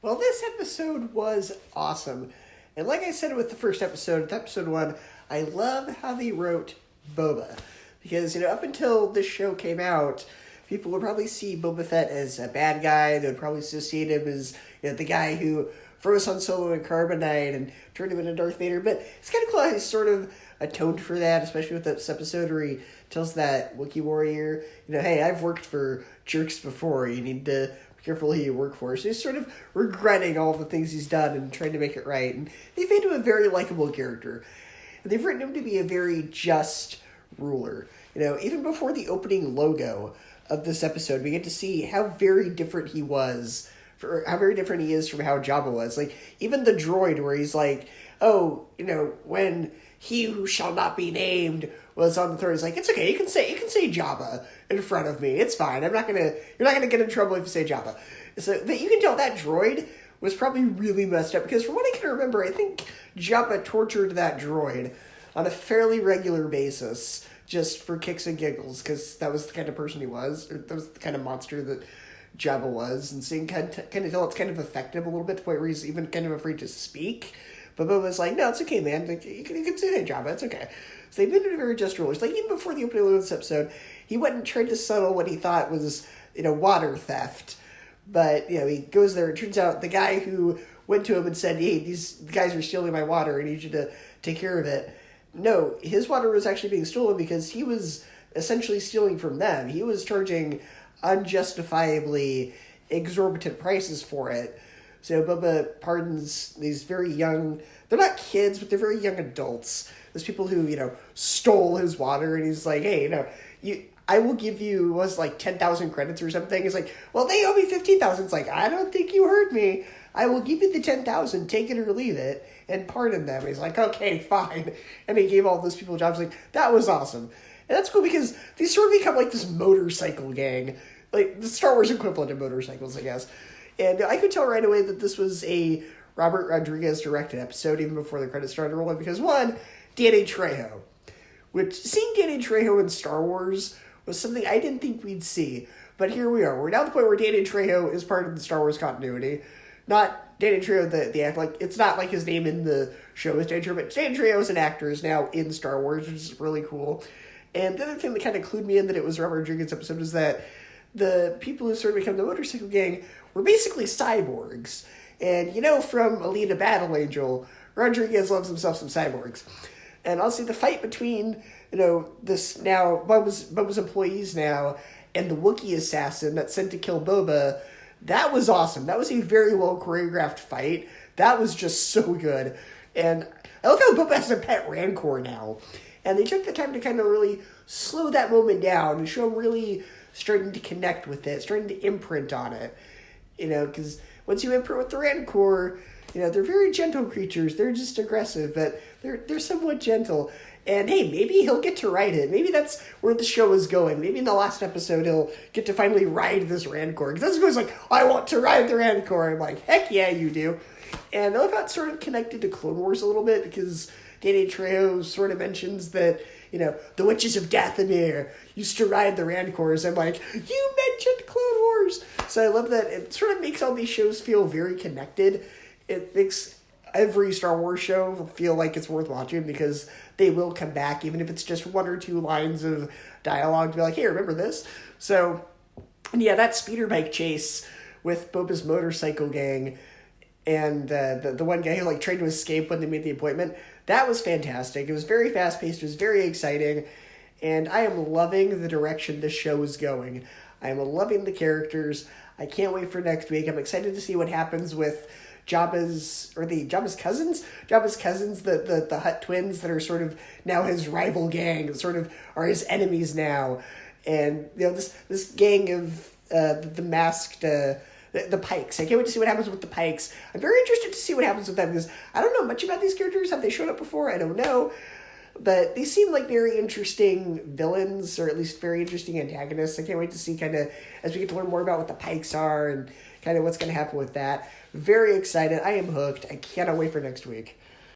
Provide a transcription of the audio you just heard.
Well, this episode was awesome. And like I said with the first episode, with episode 1, I love how they wrote Boba. Because, up until this show came out, people would probably see Boba Fett as a bad guy. They would probably associate him as the guy who froze Han Solo in carbonite and turned him into Darth Vader. But it's kind of cool how he's sort of atoned for that, especially with this episode where he tells that Wookiee warrior, hey, I've worked for jerks before. You need to be careful who you work for. So he's sort of regretting all the things he's done and trying to make it right. And they've made him a very likable character. And they've written him to be a very just ruler. Even before the opening logo of this episode, we get to see how very different he was, for how very different he is from how Jabba was. Like, even the droid where he's like, oh, when he who shall not be named was on the throne, he's like, it's okay, you can say Jabba in front of me. It's fine. You're not gonna get in trouble if you say Jabba. So, but you can tell that droid was probably really messed up, because from what I can remember, I think Jabba tortured that droid on a fairly regular basis, just for kicks and giggles, because that was the kind of person he was, or that was the kind of monster that Jabba was, and so you can kind of tell it's kind of affected him a little bit, to the point where he's even kind of afraid to speak. But Boba's like, no, it's okay, man. Like, you can say, hey, Jabba, it's okay. So they made it a very just rule. It's like, even before the opening of this episode, he went and tried to settle what he thought was, water theft. But, he goes there, and it turns out the guy who went to him and said, hey, these guys are stealing my water, I need you to take care of it. No, his water was actually being stolen because he was essentially stealing from them. He was charging unjustifiably exorbitant prices for it. So Boba pardons these very young, they're not kids, but they're very young adults. There's people who, stole his water, and he's like, hey, I will give you, was like 10,000 credits or something. He's like, well, they owe me 15,000. It's like, I don't think you heard me. I will give you the 10,000, take it or leave it, and pardon them. He's like, okay, fine. And he gave all those people jobs. Like, that was awesome. And that's cool because these sort of become like this motorcycle gang, like the Star Wars equivalent of motorcycles, I guess. And I could tell right away that this was a Robert Rodriguez directed episode, even before the credits started rolling, because one, Danny Trejo. Which, seeing Danny Trejo in Star Wars was something I didn't think we'd see. But here we are. We're now at the point where Danny Trejo is part of the Star Wars continuity. Not Danny Trejo, the actor, like, it's not like his name in the show is Danny Trejo, but Danny Trejo as an actor is now in Star Wars, which is really cool. And the other thing that kind of clued me in that it was Robert Rodriguez's episode is that the people who sort of become the motorcycle gang were basically cyborgs. And from Alita Battle Angel, Rodriguez loves himself some cyborgs. And I'll see the fight between, this now, Boba's employees now, and the Wookiee assassin that's sent to kill Boba. That was awesome. That was a very well choreographed fight. That was just so good. And I love how Boba has a pet Rancor now. And they took the time to kind of really slow that moment down and show him really starting to connect with it, starting to imprint on it. Because once you imprint with the Rancor, they're very gentle creatures. They're just aggressive, but they're somewhat gentle. And hey, maybe he'll get to ride it. Maybe that's where the show is going. Maybe in the last episode he'll get to finally ride this Rancor. Because that's goes like, I want to ride the Rancor. I'm like, heck yeah, you do. And I love how it's sort of connected to Clone Wars a little bit, because Danny Trejo sort of mentions that, the Witches of Dathomir used to ride the Rancors. I'm like, you mentioned Clone Wars! So I love that. It sort of makes all these shows feel very connected. It makes every Star Wars show feel like it's worth watching, because they will come back, even if it's just one or two lines of dialogue to be like, hey, remember this? So, and yeah, that speeder bike chase with Boba's motorcycle gang and the one guy who tried to escape when they made the appointment, that was fantastic. It was very fast-paced. It was very exciting. And I am loving the direction this show is going. I am loving the characters. I can't wait for next week. I'm excited to see what happens with Jabba's cousins? Jabba's cousins, the Hutt twins that are sort of now his rival gang, that sort of are his enemies now. And, this gang of the masked... The Pikes. I can't wait to see what happens with the Pikes. I'm very interested to see what happens with them, because I don't know much about these characters. Have they shown up before? I don't know. But they seem like very interesting villains, or at least very interesting antagonists. I can't wait to see kind of, as we get to learn more about what the Pikes are and kind of what's going to happen with that. Very excited. I am hooked. I cannot wait for next week.